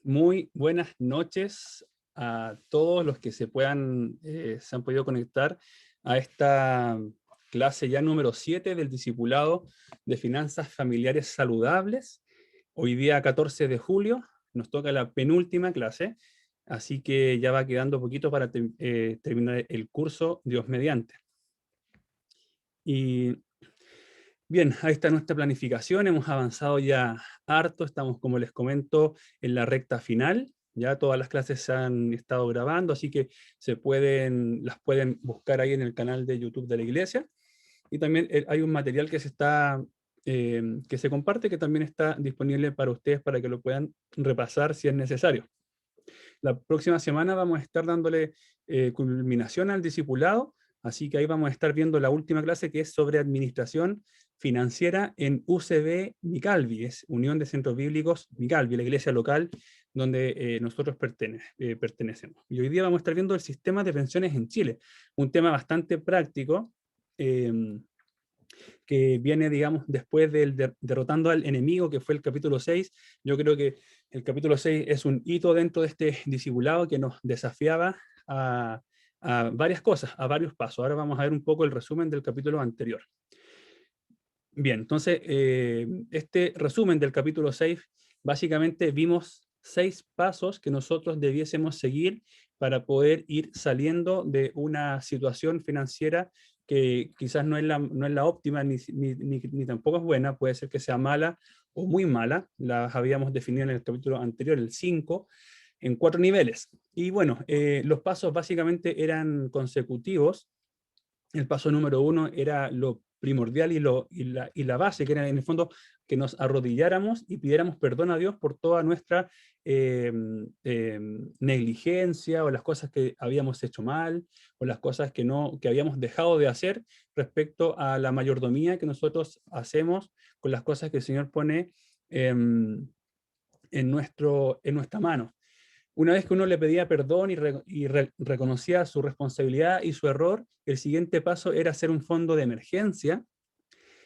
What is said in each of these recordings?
Muy buenas noches a todos los que se han podido conectar a esta clase ya número 7 del Discipulado de Finanzas Familiares Saludables. Hoy día 14 de julio nos toca la penúltima clase, así que ya va quedando poquito para terminar el curso, Dios mediante. Y bien, ahí está nuestra planificación, hemos avanzado ya harto, estamos, como les comento, en la recta final. Ya todas las clases se han estado grabando, así que las pueden buscar ahí en el canal de YouTube de la iglesia. Y también hay un material que se comparte, que también está disponible para ustedes para que lo puedan repasar si es necesario. La próxima semana vamos a estar dándole culminación al discipulado, así que ahí vamos a estar viendo la última clase, que es sobre administración financiera en UCB Micalvi, es Unión de Centros Bíblicos Micalvi, la iglesia local donde nosotros pertenecemos. Y hoy día vamos a estar viendo el sistema de pensiones en Chile, un tema bastante práctico, eh, que viene, digamos, después del derrotando al enemigo, que fue el capítulo 6. Yo creo que el capítulo 6 es un hito dentro de este discipulado que nos desafiaba a varias cosas, a varios pasos. Ahora vamos a ver un poco el resumen del capítulo anterior. Bien, entonces, este resumen del capítulo 6, básicamente vimos 6 pasos que nosotros debiésemos seguir para poder ir saliendo de una situación financiera que quizás no es la óptima ni tampoco es buena, puede ser que sea mala o muy mala. Las habíamos definido en el capítulo anterior, el 5, en 4 niveles. Y bueno, los pasos básicamente eran consecutivos. El paso número 1 era lo primordial y la base, que era en el fondo que nos arrodilláramos y pidiéramos perdón a Dios por toda nuestra eh, negligencia, o las cosas que habíamos hecho mal, o las cosas que habíamos dejado de hacer respecto a la mayordomía que nosotros hacemos con las cosas que el Señor pone en nuestra mano. Una vez que uno le pedía perdón y reconocía su responsabilidad y su error, el siguiente paso era hacer un fondo de emergencia.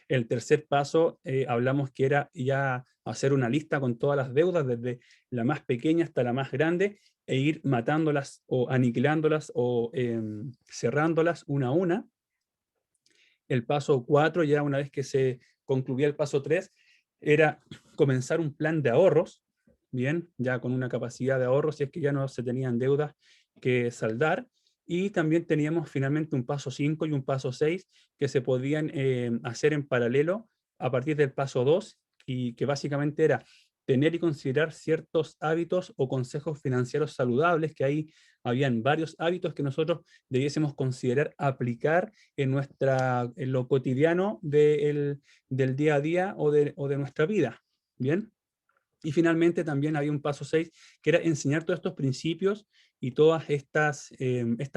El tercer paso, hablamos que era ya hacer una lista con todas las deudas, desde la más pequeña hasta la más grande, e ir matándolas o aniquilándolas o cerrándolas una a una. El paso 4, ya una vez que se concluía el paso 3, era comenzar un plan de ahorros, bien, ya con una capacidad de ahorro, si es que ya no se tenían deudas que saldar. Y también teníamos finalmente un paso 5 y un paso 6 que se podían hacer en paralelo a partir del paso 2, y que básicamente era tener y considerar ciertos hábitos o consejos financieros saludables, que ahí habían varios hábitos que nosotros debiésemos considerar aplicar en lo cotidiano del día a día o de nuestra vida. ¿Bien? Y finalmente también había un paso 6 que era enseñar todos estos principios y todas estas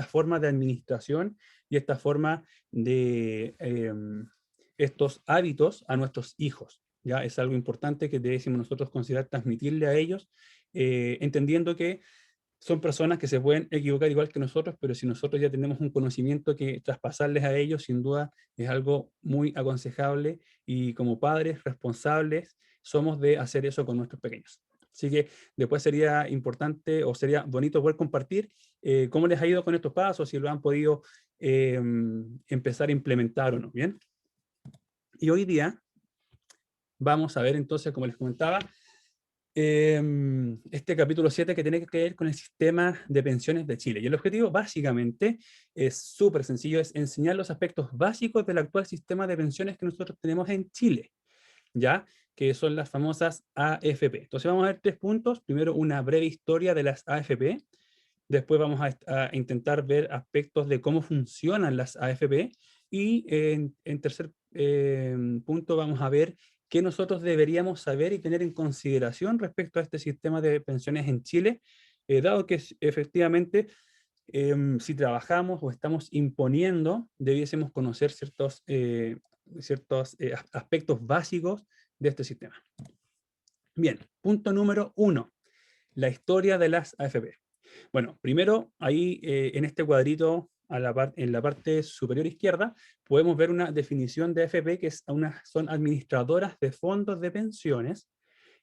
formas de administración y esta forma de estos hábitos a nuestros hijos. ¿Ya? Es algo importante que debemos nosotros considerar transmitirle a ellos, entendiendo que son personas que se pueden equivocar igual que nosotros, pero si nosotros ya tenemos un conocimiento que traspasarles a ellos, sin duda es algo muy aconsejable, y como padres responsables somos de hacer eso con nuestros pequeños. Así que después sería importante o sería bonito poder compartir cómo les ha ido con estos pasos, si lo han podido empezar a implementar o no. Bien. Y hoy día vamos a ver entonces, como les comentaba, este capítulo 7 que tiene que ver con el sistema de pensiones de Chile. Y el objetivo básicamente es súper sencillo, es enseñar los aspectos básicos del actual sistema de pensiones que nosotros tenemos en Chile, ¿ya? Que son las famosas AFP. Entonces vamos a ver 3 puntos. Primero, una breve historia de las AFP. Después vamos a intentar ver aspectos de cómo funcionan las AFP. Y en tercer punto vamos a ver qué nosotros deberíamos saber y tener en consideración respecto a este sistema de pensiones en Chile, dado que efectivamente si trabajamos o estamos imponiendo, debiésemos conocer ciertos aspectos básicos de este sistema. Bien, punto número 1, la historia de las AFP. Bueno, primero ahí en este cuadrito en la parte superior izquierda podemos ver una definición de AFP, que son administradoras de fondos de pensiones,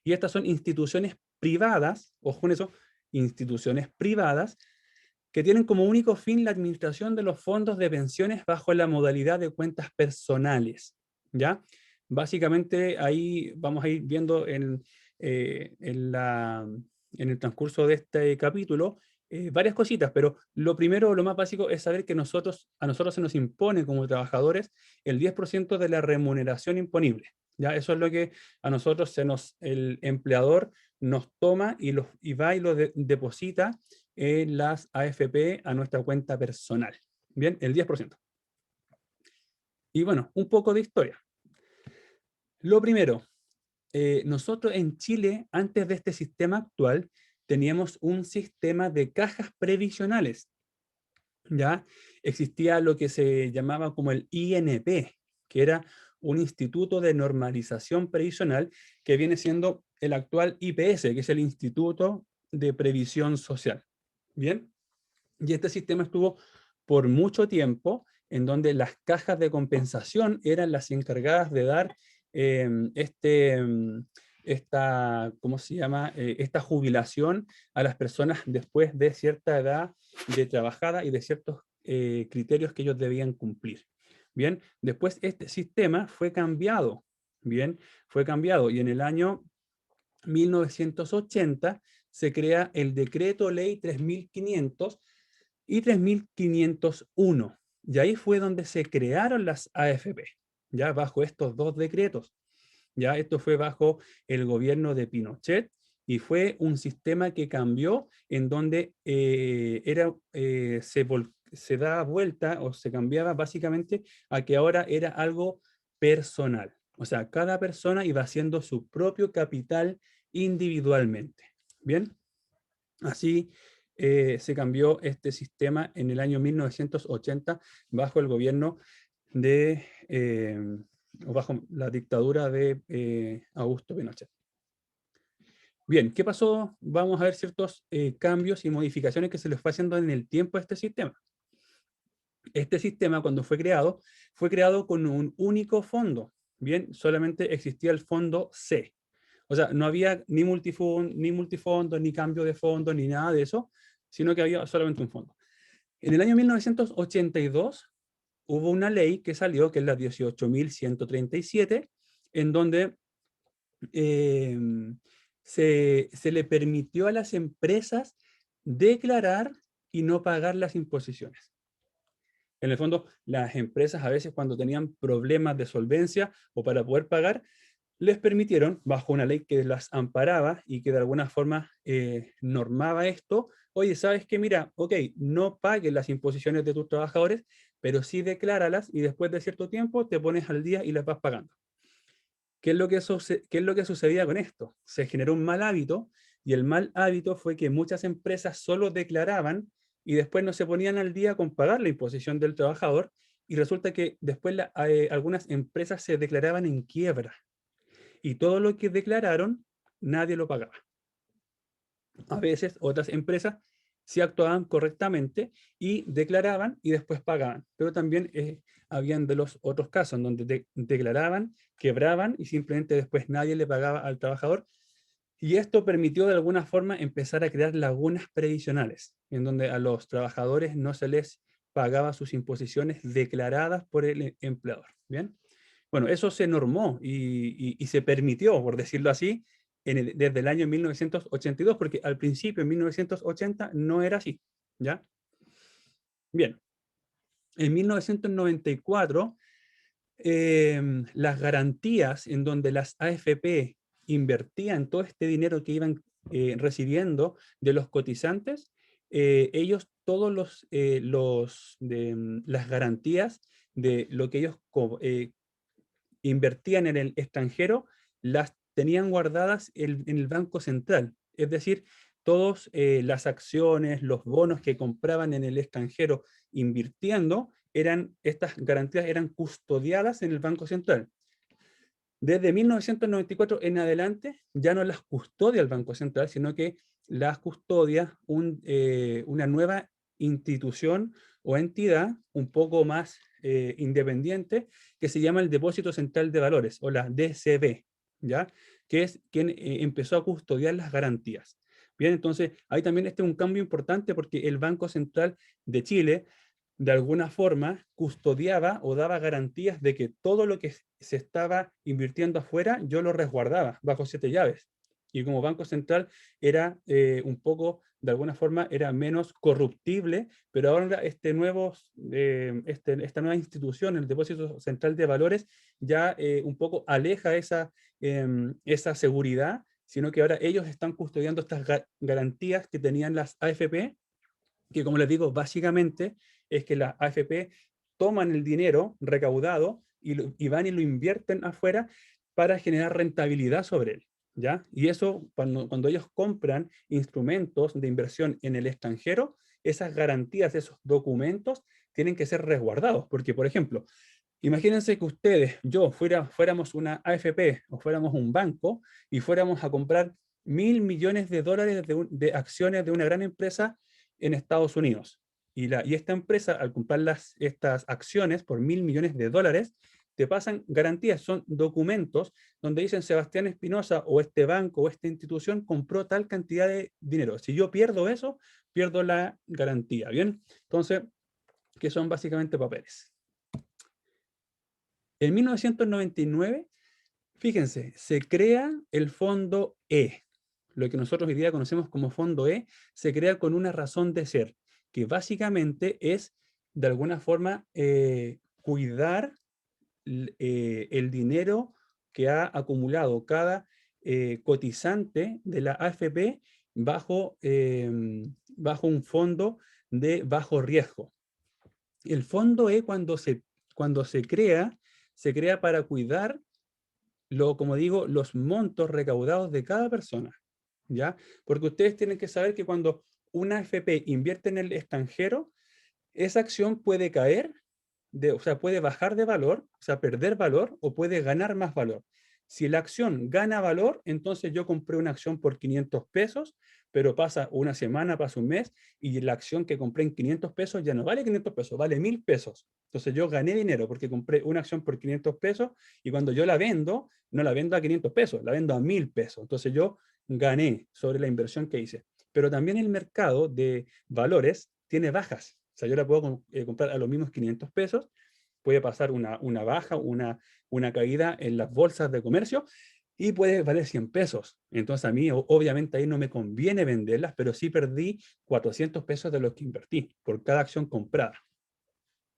y estas son instituciones privadas, ojo con eso, instituciones privadas, que tienen como único fin la administración de los fondos de pensiones bajo la modalidad de cuentas personales, ¿ya? Básicamente ahí vamos a ir viendo en el transcurso de este capítulo varias cositas, pero lo primero, lo más básico es saber que a nosotros se nos impone como trabajadores el 10% de la remuneración imponible, ¿ya? Eso es lo que a nosotros el empleador nos toma y va y lo deposita en las AFP a nuestra cuenta personal. Bien, el 10%. Y bueno, un poco de historia. Lo primero, nosotros en Chile, antes de este sistema actual, teníamos un sistema de cajas previsionales. ¿Ya? Existía lo que se llamaba como el INP, que era un instituto de normalización previsional que viene siendo el actual IPS, que es el Instituto de Previsión Social. ¿Bien? Y este sistema estuvo por mucho tiempo en donde las cajas de compensación eran las encargadas de dar ¿cómo se llama? Esta jubilación a las personas después de cierta edad de trabajada y de ciertos criterios que ellos debían cumplir. Bien, después este sistema fue cambiado, bien, fue cambiado y en el año 1980 se crea el Decreto Ley 3500 y 3501. Y ahí fue donde se crearon las AFP, ya bajo estos dos decretos. Ya esto fue bajo el gobierno de Pinochet y fue un sistema que cambió en donde se da vuelta o se cambiaba básicamente a que ahora era algo personal. O sea, cada persona iba haciendo su propio capital individualmente. ¿Bien? Así se cambió este sistema en el año 1980 bajo el gobierno o bajo la dictadura de Augusto Pinochet. Bien, ¿qué pasó? Vamos a ver ciertos cambios y modificaciones que se les fue haciendo en el tiempo a este sistema. Este sistema, cuando fue creado con un único fondo. Bien, solamente existía el fondo C. O sea, no había ni multifondo, ni cambio de fondo, ni nada de eso, sino que había solamente un fondo. En el año 1982 hubo una ley que salió, que es la 18.137, en donde se le permitió a las empresas declarar y no pagar las imposiciones. En el fondo, las empresas a veces cuando tenían problemas de solvencia o para poder pagar, les permitieron, bajo una ley que las amparaba y que de alguna forma normaba esto, oye, ¿sabes qué? Mira, ok, no pagues las imposiciones de tus trabajadores, pero sí decláralas y después de cierto tiempo te pones al día y las vas pagando. ¿Qué es lo que sucedía con esto? Se generó un mal hábito y el mal hábito fue que muchas empresas solo declaraban y después no se ponían al día con pagar la imposición del trabajador y resulta que después algunas empresas se declaraban en quiebra y todo lo que declararon nadie lo pagaba. A veces otras empresas sí actuaban correctamente y declaraban y después pagaban, pero también habían de los otros casos en donde declaraban, quebraban y simplemente después nadie le pagaba al trabajador. Y esto permitió de alguna forma empezar a crear lagunas previsionales, en donde a los trabajadores no se les pagaba sus imposiciones declaradas por el empleador. ¿Bien? Bueno, eso se normó y se permitió, por decirlo así, desde el año 1982, porque al principio, en 1980, no era así. ¿Ya? Bien, en 1994, las garantías en donde las AFP invertían todo este dinero que iban recibiendo de los cotizantes, ellos todos las garantías de lo que ellos invertían en el extranjero, las tenían guardadas en el Banco Central. Es decir, todas las acciones, los bonos que compraban en el extranjero invirtiendo, estas garantías eran custodiadas en el Banco Central. Desde 1994 en adelante ya no las custodia el Banco Central, sino que las custodia una nueva institución o entidad un poco más independiente que se llama el Depósito Central de Valores o la DCV, ¿ya? que es quien empezó a custodiar las garantías. Bien, entonces ahí también este es un cambio importante porque el Banco Central de Chile de alguna forma custodiaba o daba garantías de que todo lo que se estaba invirtiendo afuera yo lo resguardaba bajo 7 llaves. Y como Banco Central era un poco, de alguna forma, era menos corruptible, pero ahora esta nueva institución, el Depósito Central de Valores, ya un poco aleja esa seguridad, sino que ahora ellos están custodiando estas garantías que tenían las AFP, que como les digo, básicamente es que las AFP toman el dinero recaudado y van y lo invierten afuera para generar rentabilidad sobre él, ¿ya? Y eso, cuando ellos compran instrumentos de inversión en el extranjero, esas garantías, esos documentos, tienen que ser resguardados, porque, por ejemplo, imagínense que ustedes, fuéramos una AFP o fuéramos un banco y fuéramos a comprar $1.000 millones de acciones de una gran empresa en Estados Unidos. Y esta empresa, al comprar estas acciones por $1.000 millones, te pasan garantías, son documentos donde dicen Sebastián Espinosa o este banco o esta institución compró tal cantidad de dinero. Si yo pierdo eso, pierdo la garantía. ¿Bien? Entonces, que son básicamente papeles. En 1999, fíjense, se crea el Fondo E. Lo que nosotros hoy día conocemos como Fondo E, se crea con una razón de ser, que básicamente es, de alguna forma, cuidar el dinero que ha acumulado cada cotizante de la AFP bajo un fondo de bajo riesgo. El Fondo E, cuando se crea para cuidar, como digo, los montos recaudados de cada persona, ¿ya? Porque ustedes tienen que saber que cuando una AFP invierte en el extranjero, esa acción puede caer, o sea, puede bajar de valor, o sea, perder valor, o puede ganar más valor. Si la acción gana valor, entonces yo compré una acción por 500 pesos, pero pasa una semana, pasa un mes, y la acción que compré en 500 pesos ya no vale 500 pesos, vale 1.000 pesos. Entonces yo gané dinero porque compré una acción por 500 pesos y cuando yo la vendo, no la vendo a 500 pesos, la vendo a 1.000 pesos. Entonces yo gané sobre la inversión que hice. Pero también el mercado de valores tiene bajas. O sea, yo la puedo comprar a los mismos 500 pesos, puede pasar una baja, una caída en las bolsas de comercio y puede valer 100 pesos. Entonces a mí, obviamente, ahí no me conviene venderlas, pero sí perdí 400 pesos de los que invertí por cada acción comprada.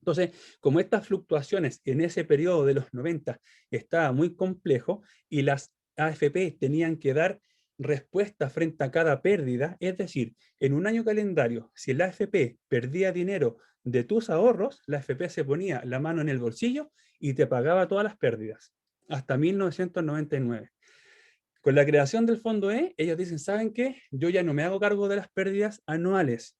Entonces, como estas fluctuaciones en ese periodo de los 90 estaba muy complejo y las AFP tenían que dar respuesta frente a cada pérdida, es decir, en un año calendario, si la AFP perdía dinero de tus ahorros, la AFP se ponía la mano en el bolsillo y te pagaba todas las pérdidas, hasta 1999. Con la creación del Fondo E, ellos dicen, ¿saben qué? Yo ya no me hago cargo de las pérdidas anuales,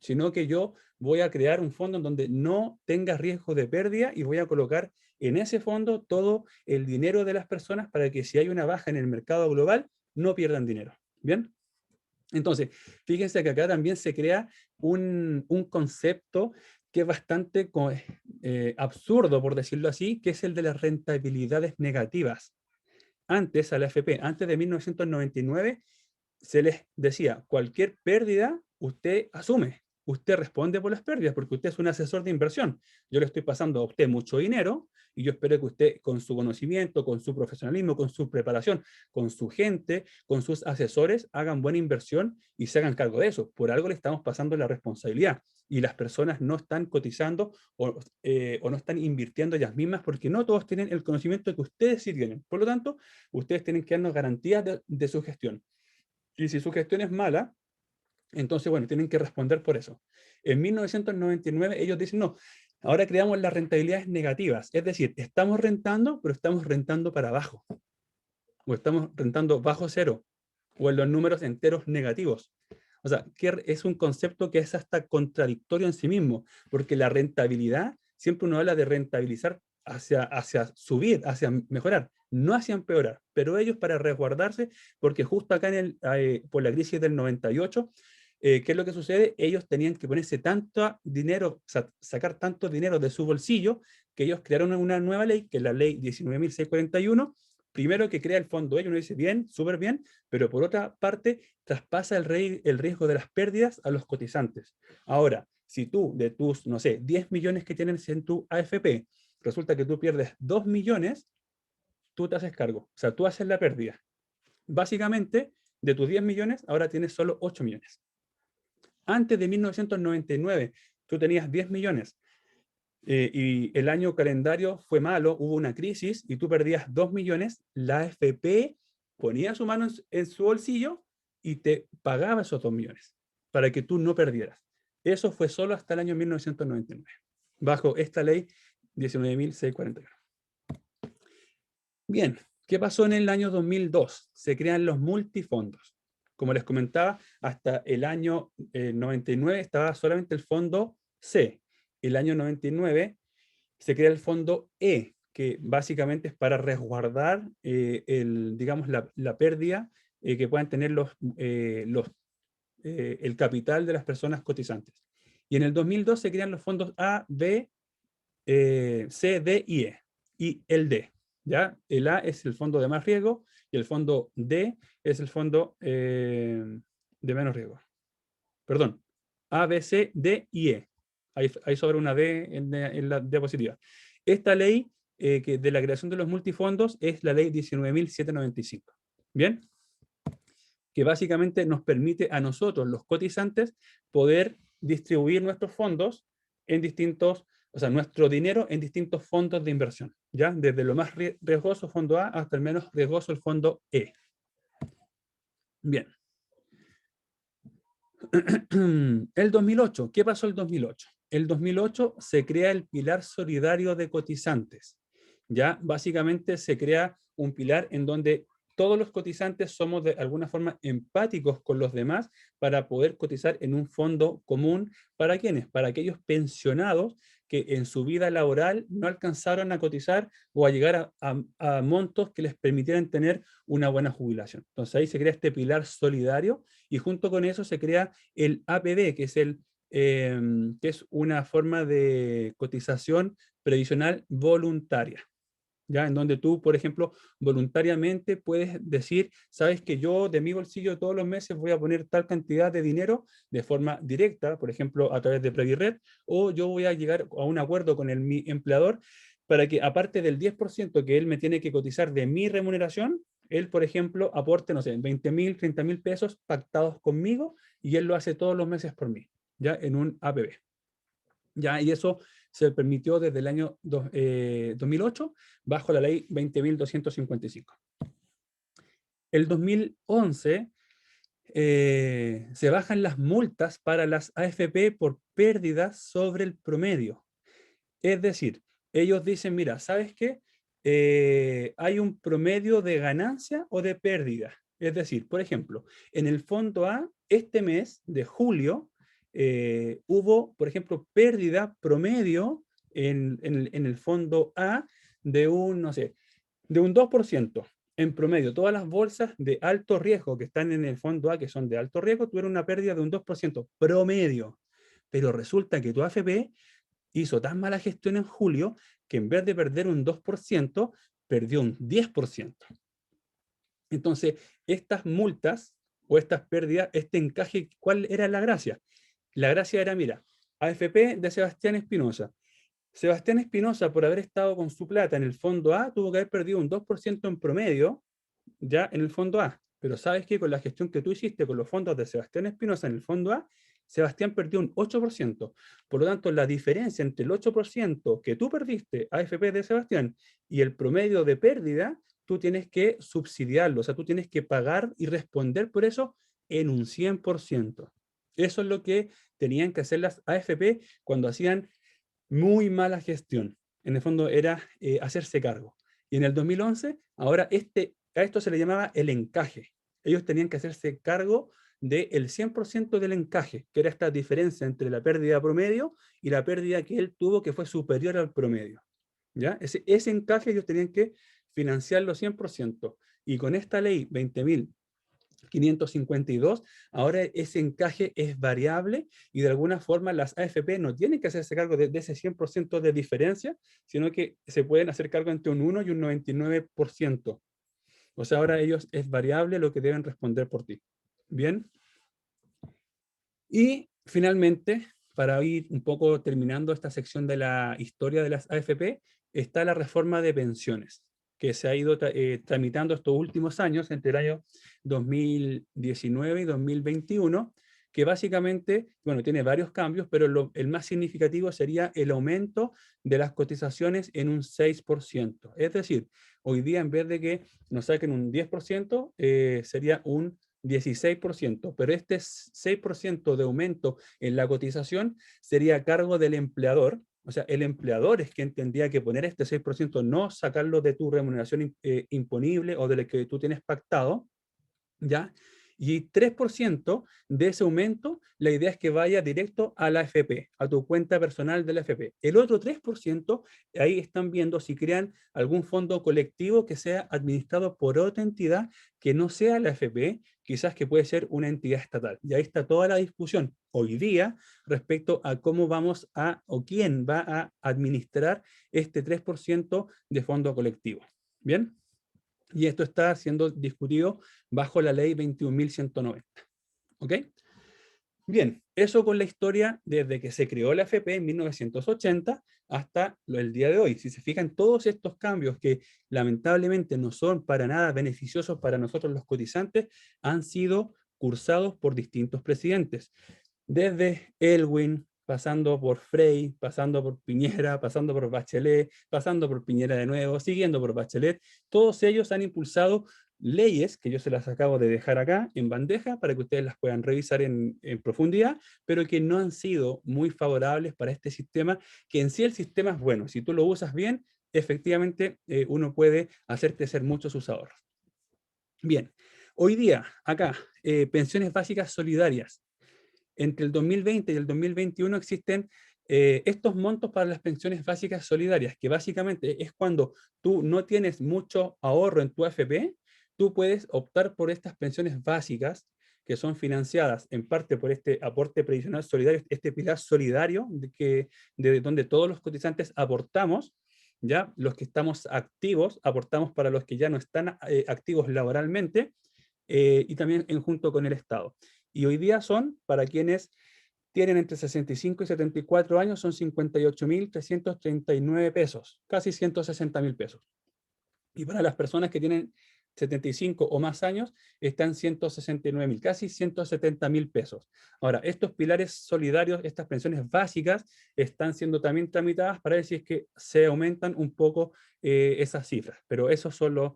sino que yo voy a crear un fondo en donde no tenga riesgo de pérdida y voy a colocar en ese fondo todo el dinero de las personas para que si hay una baja en el mercado global, no pierdan dinero. ¿Bien? Entonces, fíjense que acá también se crea un concepto que es bastante absurdo, por decirlo así, que es el de las rentabilidades negativas. Antes, a la AFP, antes de 1999, se les decía, cualquier pérdida usted asume, usted responde por las pérdidas porque usted es un asesor de inversión. Yo le estoy pasando a usted mucho dinero y yo espero que usted con su conocimiento, con su profesionalismo, con su preparación, con su gente, con sus asesores, hagan buena inversión y se hagan cargo de eso. Por algo le estamos pasando la responsabilidad y las personas no están cotizando o no están invirtiendo ellas mismas porque no todos tienen el conocimiento que ustedes sí tienen. Por lo tanto, ustedes tienen que darnos garantías de su gestión. Y si su gestión es mala, entonces, bueno, tienen que responder por eso. En 1999 ellos dicen, no, ahora creamos las rentabilidades negativas. Es decir, estamos rentando, pero estamos rentando para abajo. O estamos rentando bajo cero. O en los números enteros negativos. O sea, que es un concepto que es hasta contradictorio en sí mismo, porque la rentabilidad, siempre uno habla de rentabilizar hacia subir, hacia mejorar, no hacia empeorar. Pero ellos para resguardarse, porque justo acá por la crisis del 98, ¿qué es lo que sucede? Ellos tenían que ponerse tanto dinero, sacar tanto dinero de su bolsillo, que ellos crearon una nueva ley, que es la ley 19.641, primero que crea el fondo E, y uno dice, bien, súper bien, pero por otra parte, traspasa el riesgo de las pérdidas a los cotizantes. Ahora, si tú de tus, no sé, 10 millones que tienes en tu AFP, resulta que tú pierdes 2 millones, tú te haces cargo. O sea, tú haces la pérdida. Básicamente, de tus 10 millones, ahora tienes solo 8 millones. Antes de 1999, tú tenías 10 millones y el año calendario fue malo, hubo una crisis y tú perdías 2 millones, la AFP ponía su mano en su bolsillo y te pagaba esos 2 millones para que tú no perdieras. Eso fue solo hasta el año 1999, bajo esta ley 19.641. Bien, ¿qué pasó en el año 2002? Se crean los multifondos. Como les comentaba, hasta el año 99 estaba solamente el fondo C. El año 99 se crea el fondo E, que básicamente es para resguardar digamos, la pérdida que puedan tener el capital de las personas cotizantes. Y en el 2002 se crean los fondos A, B, C, D y E. Y el D. ¿Ya? El A es el fondo de más riesgo y el fondo D es el fondo de menos riesgo. Perdón. A, B, C, D y E. Hay sobre una D en la diapositiva. Esta ley de la creación de los multifondos es la ley 19.795. ¿Bien? Que básicamente nos permite a nosotros, los cotizantes, poder distribuir nuestros fondos en distintos, o sea, nuestro dinero en distintos fondos de inversión, ¿ya? Desde lo más riesgoso, fondo A, hasta el menos riesgoso, el fondo E. Bien. El 2008, ¿qué pasó el 2008? El 2008 se crea el pilar solidario de cotizantes, ¿ya? Básicamente se crea un pilar en donde todos los cotizantes somos de alguna forma empáticos con los demás para poder cotizar en un fondo común. ¿Para quiénes? Para aquellos pensionados que en su vida laboral no alcanzaron a cotizar o a llegar a montos que les permitieran tener una buena jubilación. Entonces ahí se crea este pilar solidario y junto con eso se crea el APB, que es una forma de cotización previsional voluntaria. ¿Ya? En donde tú, por ejemplo, voluntariamente puedes decir, sabes que yo de mi bolsillo todos los meses voy a poner tal cantidad de dinero de forma directa, por ejemplo, a través de Previred, o yo voy a llegar a un acuerdo con mi empleador para que aparte del 10% que él me tiene que cotizar de mi remuneración, él, por ejemplo, aporte, no sé, 20.000, 30.000 pesos pactados conmigo y él lo hace todos los meses por mí, ya en un APB. ¿Ya? Y eso se permitió desde el año 2008 bajo la ley 20.255. El 2011 se bajan las multas para las AFP por pérdidas sobre el promedio. Es decir, ellos dicen, mira, ¿sabes qué? Hay un promedio de ganancia o de pérdida. Es decir, por ejemplo, en el fondo A, este mes de julio, hubo, por ejemplo, pérdida promedio en el fondo A de un, no sé, de un 2%. En promedio, todas las bolsas de alto riesgo que están en el fondo A, que son de alto riesgo, tuvieron una pérdida de un 2% promedio. Pero resulta que tu AFP hizo tan mala gestión en julio que en vez de perder un 2%, perdió un 10%. Entonces, estas multas o estas pérdidas, este encaje, ¿cuál era la gracia? La gracia era, mira, AFP de Sebastián Espinosa. Sebastián Espinosa, por haber estado con su plata en el fondo A, tuvo que haber perdido un 2% en promedio, ya en el fondo A. Pero sabes que con la gestión que tú hiciste con los fondos de Sebastián Espinosa en el fondo A, Sebastián perdió un 8%. Por lo tanto, la diferencia entre el 8% que tú perdiste, AFP de Sebastián, y el promedio de pérdida, tú tienes que subsidiarlo, o sea, tú tienes que pagar y responder por eso en un 100%. Eso es lo que tenían que hacer las AFP cuando hacían muy mala gestión. En el fondo era hacerse cargo. Y en el 2011, ahora a esto se le llamaba el encaje. Ellos tenían que hacerse cargo del 100% del encaje, que era esta diferencia entre la pérdida promedio y la pérdida que él tuvo que fue superior al promedio. ¿Ya? Ese encaje ellos tenían que financiarlo 100%. Y con esta ley 20.552, ahora ese encaje es variable y de alguna forma las AFP no tienen que hacerse cargo de ese 100% de diferencia, sino que se pueden hacer cargo entre un 1 y un 99%. O sea, ahora ellos es variable lo que deben responder por ti. Bien. Y finalmente, para ir un poco terminando esta sección de la historia de las AFP, está la reforma de pensiones, que se ha ido tramitando estos últimos años, entre el año 2019 y 2021, que básicamente, bueno, tiene varios cambios, pero el más significativo sería el aumento de las cotizaciones en un 6%. Es decir, hoy día en vez de que nos saquen un 10%, sería un 16%, pero este 6% de aumento en la cotización sería a cargo del empleador. O sea, el empleador es quien tendría que poner este 6%, no sacarlo de tu remuneración imponible o de lo que tú tienes pactado, ¿ya? Y 3% de ese aumento, la idea es que vaya directo a la AFP, a tu cuenta personal de la AFP. El otro 3%, ahí están viendo si crean algún fondo colectivo que sea administrado por otra entidad que no sea la AFP, quizás que puede ser una entidad estatal. Y ahí está toda la discusión hoy día respecto a cómo vamos a, o quién va a administrar este 3% de fondo colectivo. ¿Bien? Y esto está siendo discutido bajo la ley 21.190. ¿Ok? Bien, eso con la historia desde que se creó la AFP en 1980 hasta el día de hoy. Si se fijan, todos estos cambios que lamentablemente no son para nada beneficiosos para nosotros los cotizantes han sido cursados por distintos presidentes. Desde Elwin, pasando por Frey, pasando por Piñera, pasando por Bachelet, pasando por Piñera de nuevo, siguiendo por Bachelet, todos ellos han impulsado leyes, que yo se las acabo de dejar acá en bandeja para que ustedes las puedan revisar en profundidad, pero que no han sido muy favorables para este sistema, que en sí el sistema es bueno. Si tú lo usas bien, efectivamente uno puede hacer crecer mucho sus ahorros. Bien, hoy día, acá, pensiones básicas solidarias. Entre el 2020 y el 2021 existen estos montos para las pensiones básicas solidarias, que básicamente es cuando tú no tienes mucho ahorro en tu AFP, tú puedes optar por estas pensiones básicas que son financiadas en parte por este aporte previsional solidario, este pilar solidario de donde todos los cotizantes aportamos, ¿ya? Los que estamos activos aportamos para los que ya no están activos laboralmente, y también en junto con el Estado. Y hoy día son, para quienes tienen entre 65 y 74 años, son 58.339 pesos, casi 160.000 pesos. Y para las personas que tienen 75 o más años, están 169.000, casi 170.000 pesos. Ahora, estos pilares solidarios, estas pensiones básicas, están siendo también tramitadas para ver si es que se aumentan un poco esas cifras. Pero esos son los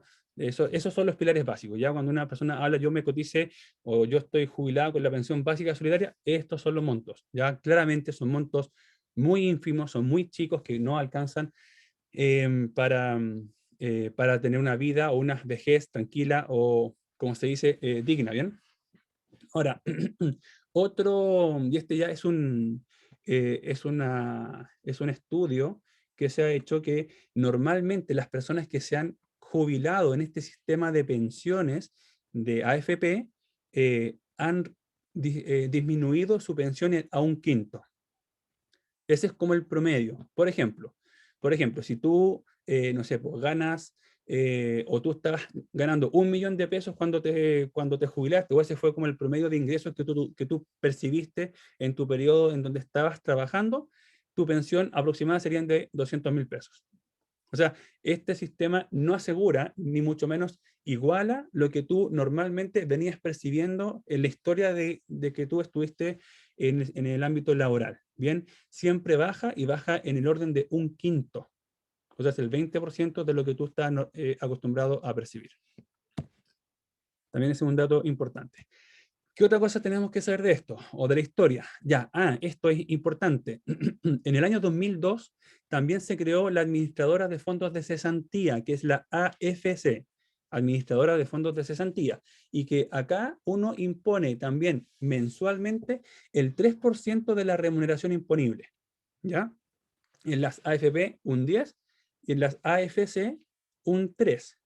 pilares básicos. Ya cuando una persona habla, yo me cotice o yo estoy jubilado con la pensión básica solidaria, estos son los montos. Ya claramente son montos muy ínfimos, son muy chicos que no alcanzan para tener una vida o una vejez tranquila o, como se dice, digna, ¿bien? Ahora, y este ya es un estudio que se ha hecho que normalmente las personas que se han jubilado en este sistema de pensiones de AFP han disminuido su pensión a un quinto. Ese es como el promedio. Por ejemplo, si tú, no sé, pues ganas o tú estabas ganando 1.000.000 de pesos cuando te jubilaste, o ese fue como el promedio de ingresos que tú percibiste en tu periodo en donde estabas trabajando, tu pensión aproximada serían de 200.000 pesos. O sea, este sistema no asegura, ni mucho menos iguala lo que tú normalmente venías percibiendo en la historia de que tú estuviste en el ámbito laboral. Bien, siempre baja y baja en el orden de un quinto. O sea, es el 20% de lo que tú estás acostumbrado a percibir. También es un dato importante. ¿Qué otra cosa tenemos que saber de esto o de la historia? Ya, esto es importante. En el año 2002 también se creó la Administradora de Fondos de Cesantía, que es la AFC, Administradora de Fondos de Cesantía, y que acá uno impone también mensualmente el 3% de la remuneración imponible, ¿ya? En las AFP un 10 y en las AFC un 3.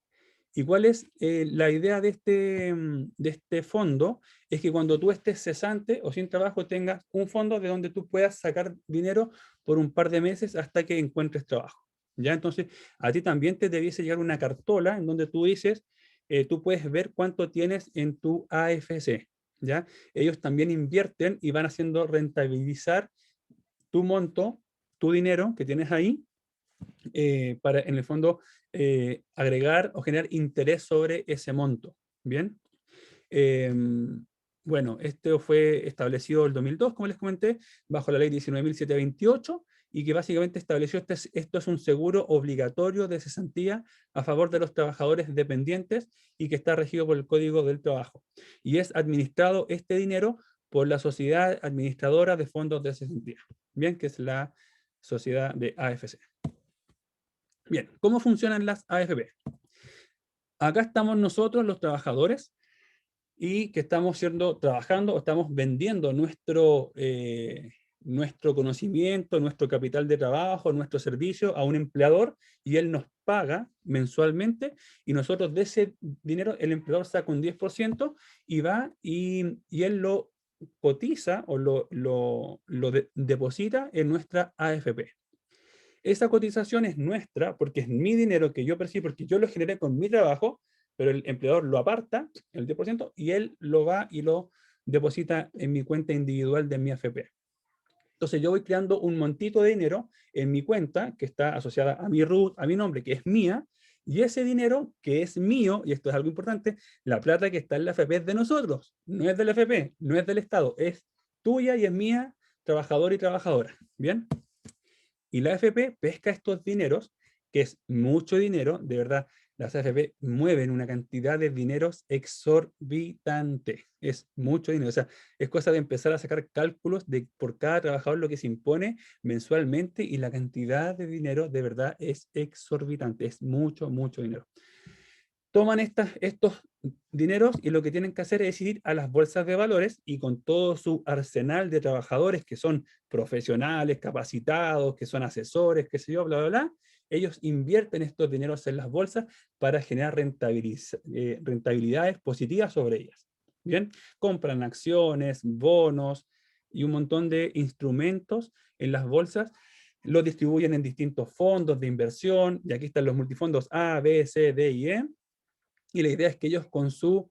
¿Y cuál es la idea de este fondo? Es que cuando tú estés cesante o sin trabajo tengas un fondo de donde tú puedas sacar dinero por un par de meses hasta que encuentres trabajo. ¿Ya? Entonces, a ti también te debiese llegar una cartola en donde tú dices, tú puedes ver cuánto tienes en tu AFC, ¿ya? Ellos también invierten y van haciendo rentabilizar tu monto, tu dinero que tienes ahí, para en el fondo agregar o generar interés sobre ese monto, ¿bien? Bueno, esto fue establecido el 2002, como les comenté, bajo la ley 19.728, y que básicamente estableció esto es un seguro obligatorio de cesantía a favor de los trabajadores dependientes y que está regido por el Código del Trabajo. Y es administrado este dinero por la Sociedad Administradora de Fondos de Cesantía, bien, que es la sociedad de AFC. Bien, ¿cómo funcionan las AFP? Acá estamos nosotros, los trabajadores, y que estamos trabajando o estamos vendiendo nuestro conocimiento, nuestro capital de trabajo, nuestro servicio a un empleador, y él nos paga mensualmente, y nosotros de ese dinero el empleador saca un 10% y va y él lo cotiza o deposita en nuestra AFP. Esa cotización es nuestra porque es mi dinero que yo percibo, porque yo lo generé con mi trabajo, pero el empleador lo aparta, el 10%, y él lo va y lo deposita en mi cuenta individual de mi AFP. Entonces yo voy creando un montito de dinero en mi cuenta que está asociada a mi RUT, a mi nombre, que es mía, y ese dinero que es mío, y esto es algo importante, la plata que está en la AFP es de nosotros, no es del AFP, no es del Estado, es tuya y es mía, trabajador y trabajadora. ¿Bien? Y la AFP pesca estos dineros, que es mucho dinero, de verdad, las AFP mueven una cantidad de dineros exorbitante, es mucho dinero, o sea, es cosa de empezar a sacar cálculos de por cada trabajador lo que se impone mensualmente, y la cantidad de dinero de verdad es exorbitante, es mucho, mucho dinero. Toman estos dineros y lo que tienen que hacer es ir a las bolsas de valores, y con todo su arsenal de trabajadores que son profesionales, capacitados, que son asesores, qué sé yo, bla, bla, bla, ellos invierten estos dineros en las bolsas para generar rentabilidades positivas sobre ellas. Bien, compran acciones, bonos y un montón de instrumentos en las bolsas, los distribuyen en distintos fondos de inversión, y aquí están los multifondos A, B, C, D y E, y la idea es que ellos con su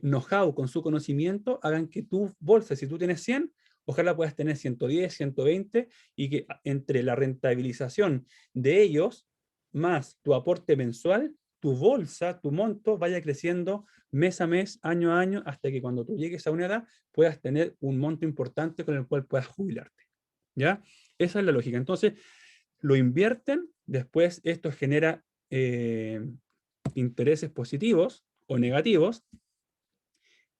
know-how, con su conocimiento, hagan que tu bolsa, si tú tienes 100, ojalá puedas tener 110, 120, y que entre la rentabilización de ellos más tu aporte mensual, tu bolsa, tu monto, vaya creciendo mes a mes, año a año, hasta que cuando tú llegues a una edad puedas tener un monto importante con el cual puedas jubilarte. ¿Ya? Esa es la lógica. Entonces, lo invierten, después esto genera intereses positivos o negativos,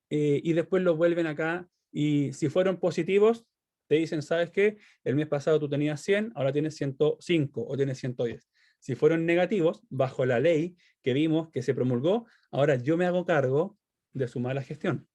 y después los vuelven acá, y si fueron positivos, te dicen, ¿sabes qué? El mes pasado tú tenías 100, ahora tienes 105 o tienes 110. Si fueron negativos, bajo la ley que vimos que se promulgó, ahora yo me hago cargo de su mala gestión.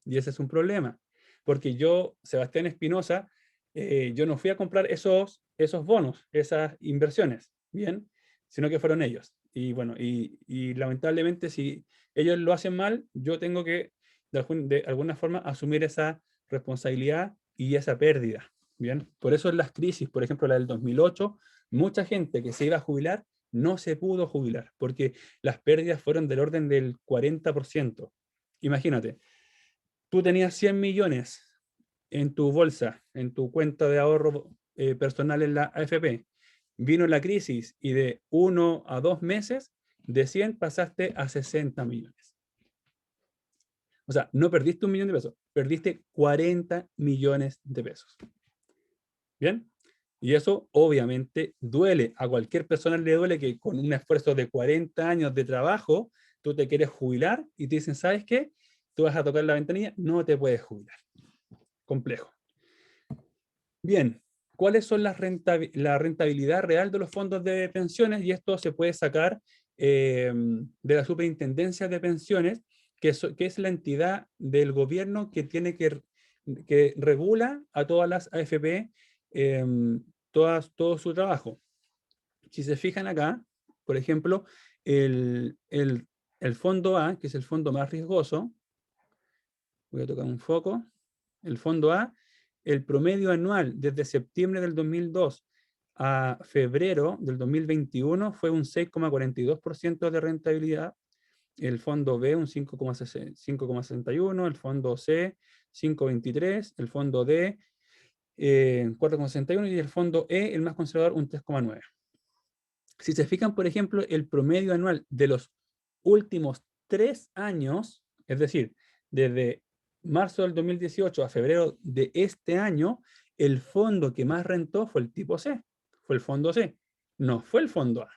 Y ese es un problema, porque yo, Sebastián Espinosa, yo no fui a comprar esos bonos, esas inversiones, ¿bien? Sino que fueron ellos. Y bueno, y lamentablemente si ellos lo hacen mal, yo tengo que de alguna forma asumir esa responsabilidad y esa pérdida. Bien, por eso en las crisis, por ejemplo la del 2008, mucha gente que se iba a jubilar no se pudo jubilar porque las pérdidas fueron del orden del 40%. Imagínate, tú tenías 100 millones en tu bolsa, en tu cuenta de ahorro personal en la AFP. Vino la crisis y de 1 a 2 meses, de 100 pasaste a 60 millones. O sea, no perdiste 1 millón de pesos, perdiste 40 millones de pesos. ¿Bien? Y eso obviamente duele. A cualquier persona le duele que con un esfuerzo de 40 años de trabajo, tú te quieres jubilar y te dicen, ¿sabes qué? Tú vas a tocar la ventanilla, no te puedes jubilar. Complejo. Bien, ¿cuáles son la rentabilidad real de los fondos de pensiones? Y esto se puede sacar de la Superintendencia de Pensiones, que es la entidad del gobierno que tiene que regula a todas las AFP todo su trabajo. Si se fijan acá, por ejemplo, el fondo A, que es el fondo más riesgoso, voy a tocar un foco, el fondo A, el promedio anual desde septiembre del 2002 a febrero del 2021 fue un 6,42% de rentabilidad, el fondo B un 5,61, el fondo C 5,23, el fondo D 4,61 y el fondo E, el más conservador, un 3,9. Si se fijan, por ejemplo, el promedio anual de los últimos 3 años, es decir, desde marzo del 2018 a febrero de este año, el fondo que más rentó fue el tipo C, fue el fondo C, no fue el fondo A.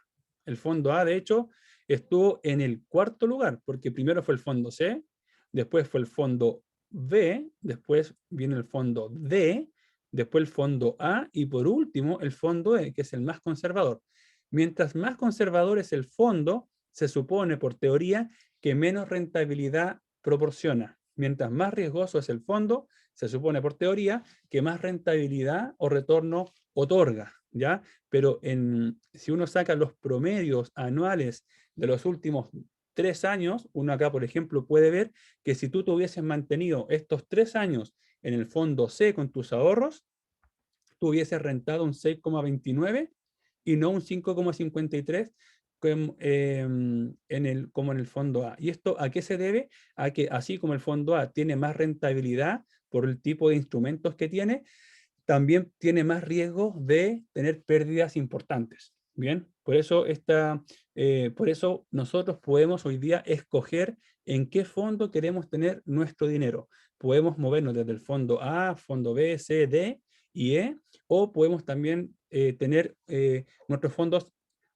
El fondo A, de hecho, estuvo en el cuarto lugar, porque primero fue el fondo C, después fue el fondo B, después viene el fondo D, después el fondo A y por último el fondo E, que es el más conservador. Mientras más conservador es el fondo, se supone por teoría que menos rentabilidad proporciona. Mientras más riesgoso es el fondo, se supone por teoría que más rentabilidad o retorno otorga, ¿ya? Pero si uno saca los promedios anuales de los últimos 3 años, uno acá, por ejemplo, puede ver que si tú te hubieses mantenido estos 3 años en el fondo C con tus ahorros, tú hubieses rentado un 6,29 y no un 5,53 como en el fondo A. ¿Y esto a qué se debe? A que así como el fondo A tiene más rentabilidad por el tipo de instrumentos que tiene, también tiene más riesgo de tener pérdidas importantes. Bien, por eso nosotros podemos hoy día escoger en qué fondo queremos tener nuestro dinero. Podemos movernos desde el fondo A, fondo B, C, D y E, o podemos también tener nuestros fondos,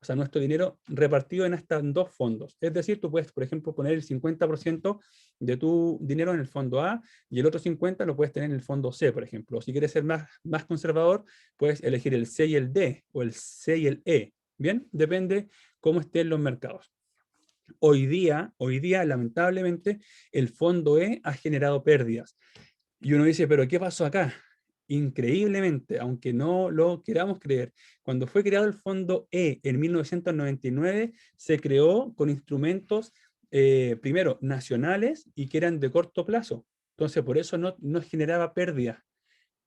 o sea, nuestro dinero repartido en hasta 2 fondos. Es decir, tú puedes, por ejemplo, poner el 50% de tu dinero en el fondo A y el otro 50% lo puedes tener en el fondo C, por ejemplo. O si quieres ser más conservador, puedes elegir el C y el D, o el C y el E. Bien, depende cómo estén los mercados. Hoy día, lamentablemente, el fondo E ha generado pérdidas. Y uno dice, pero ¿qué pasó acá? Increíblemente, aunque no lo queramos creer, cuando fue creado el fondo E en 1999, se creó con instrumentos, primero, nacionales y que eran de corto plazo. Entonces, por eso no generaba pérdidas,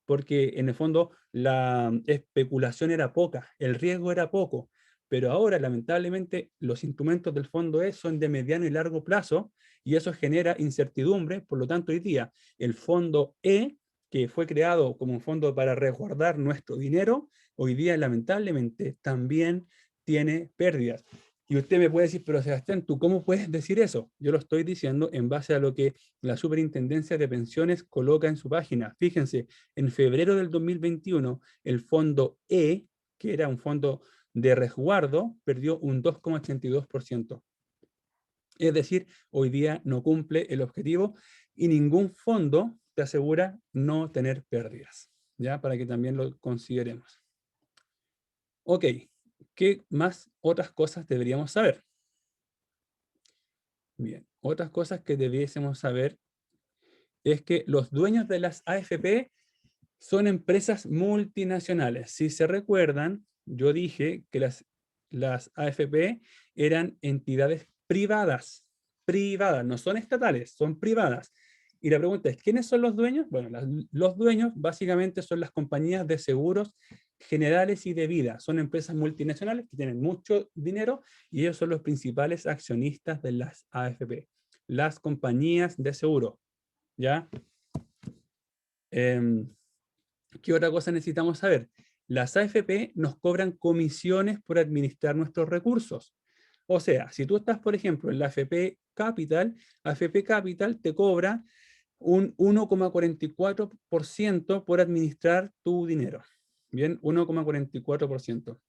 porque en el fondo la especulación era poca, el riesgo era poco. Pero ahora, lamentablemente, los instrumentos del fondo E son de mediano y largo plazo y eso genera incertidumbre. Por lo tanto, hoy día el fondo E, que fue creado como un fondo para resguardar nuestro dinero, hoy día lamentablemente también tiene pérdidas. Y usted me puede decir, pero Sebastián, ¿tú cómo puedes decir eso? Yo lo estoy diciendo en base a lo que la Superintendencia de Pensiones coloca en su página. Fíjense, en febrero del 2021, el fondo E, que era un fondo de resguardo, perdió un 2,82%. Es decir, hoy día no cumple el objetivo y ningún fondo te asegura no tener pérdidas, ¿ya? Para que también lo consideremos. Ok, ¿qué más otras cosas deberíamos saber? Bien, otras cosas que debiésemos saber es que los dueños de las AFP son empresas multinacionales. Si se recuerdan, yo dije que las AFP eran entidades privadas, no son estatales, son privadas. Y la pregunta es, ¿quiénes son los dueños? Bueno, los dueños básicamente son las compañías de seguros generales y de vida. Son empresas multinacionales que tienen mucho dinero y ellos son los principales accionistas de las AFP, las compañías de seguro. ¿Ya? ¿Qué otra cosa necesitamos saber? Las AFP nos cobran comisiones por administrar nuestros recursos. O sea, si tú estás, por ejemplo, en la AFP Capital te cobra un 1,44% por administrar tu dinero. Bien, 1,44%.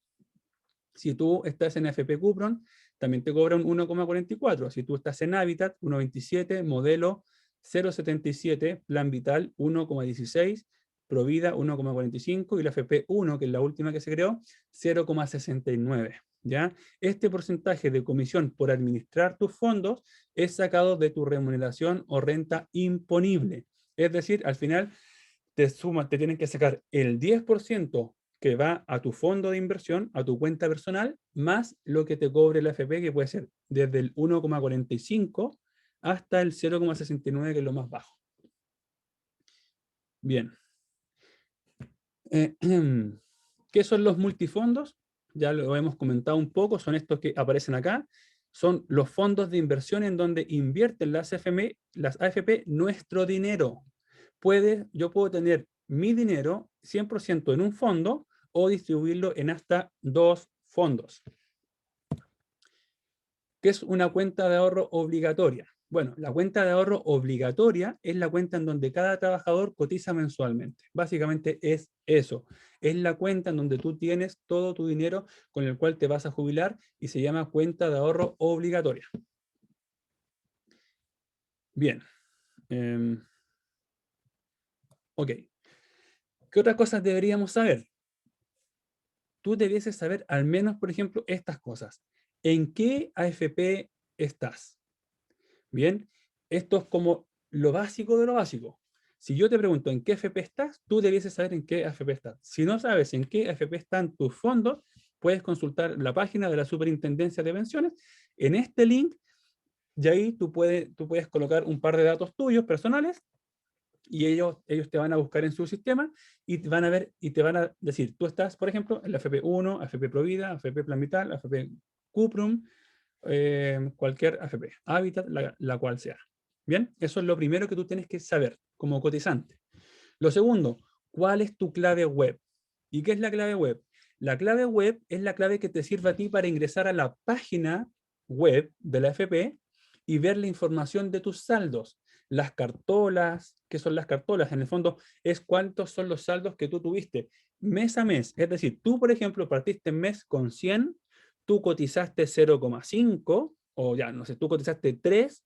Si tú estás en AFP Cupron, también te cobra un 1,44%. Si tú estás en Habitat, 1,27%, modelo 0,77%, Plan Vital 1,16%, Provida 1,45% y la FP1, que es la última que se creó, 0,69%. ¿Ya? Este porcentaje de comisión por administrar tus fondos es sacado de tu remuneración o renta imponible. Es decir, al final te tienen que sacar el 10% que va a tu fondo de inversión, a tu cuenta personal, más lo que te cobre la AFP, que puede ser desde el 1,45 hasta el 0,69, que es lo más bajo. Bien. ¿Qué son los multifondos? Ya lo hemos comentado un poco, son estos que aparecen acá. son los fondos de inversión en donde invierten las AFP nuestro dinero. Yo puedo tener mi dinero 100% en un fondo o distribuirlo en hasta 2 fondos. ¿Qué es una cuenta de ahorro obligatoria? Bueno, la cuenta de ahorro obligatoria es la cuenta en donde cada trabajador cotiza mensualmente. Básicamente es eso. Es la cuenta en donde tú tienes todo tu dinero con el cual te vas a jubilar y se llama cuenta de ahorro obligatoria. Bien. Ok. ¿Qué otras cosas deberíamos saber? Tú debieses saber al menos, por ejemplo, estas cosas. ¿En qué AFP estás? Bien, esto es como lo básico de lo básico. Si yo te pregunto en qué AFP estás, tú debieses saber en qué AFP estás. Si no sabes en qué AFP están tus fondos, puedes consultar la página de la Superintendencia de Pensiones en este link y ahí tú puedes colocar un par de datos tuyos personales y ellos te van a buscar en su sistema y te van a ver y te van a decir, tú estás, por ejemplo, en la AFP 1, AFP Provida, AFP Plan Vital, AFP Cuprum, cualquier AFP, Habitat, la cual sea. Bien, eso es lo primero que tú tienes que saber como cotizante. Lo segundo, ¿cuál es tu clave web? ¿Y qué es la clave web? La clave web es la clave que te sirve a ti para ingresar a la página web de la AFP y ver la información de tus saldos. Las cartolas, ¿qué son las cartolas? En el fondo es cuántos son los saldos que tú tuviste mes a mes. Es decir, tú, por ejemplo, partiste mes con 100, tú cotizaste 0,5, o ya, no sé, tú cotizaste 3,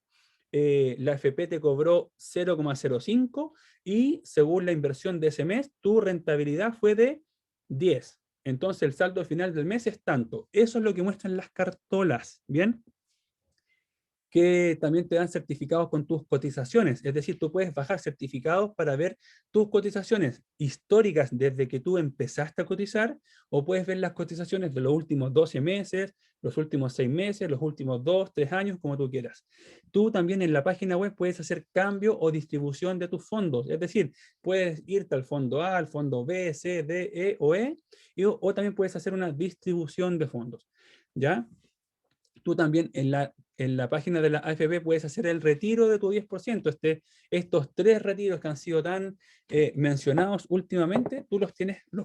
la AFP te cobró 0,05 y según la inversión de ese mes, tu rentabilidad fue de 10. Entonces el saldo final del mes es tanto. Eso es lo que muestran las cartolas, ¿bien? Que también te dan certificados con tus cotizaciones. Es decir, tú puedes bajar certificados para ver tus cotizaciones históricas desde que tú empezaste a cotizar, o puedes ver las cotizaciones de los últimos 12 meses, los últimos 6 meses, los últimos 2, 3 años, como tú quieras. Tú también en la página web puedes hacer cambio o distribución de tus fondos. Es decir, puedes irte al fondo A, al fondo B, C, D, E o E, o también puedes hacer una distribución de fondos. ¿Ya? Tú también en la página de la AFP puedes hacer el retiro de tu 10%. Estos 3 retiros que han sido tan mencionados últimamente, tú los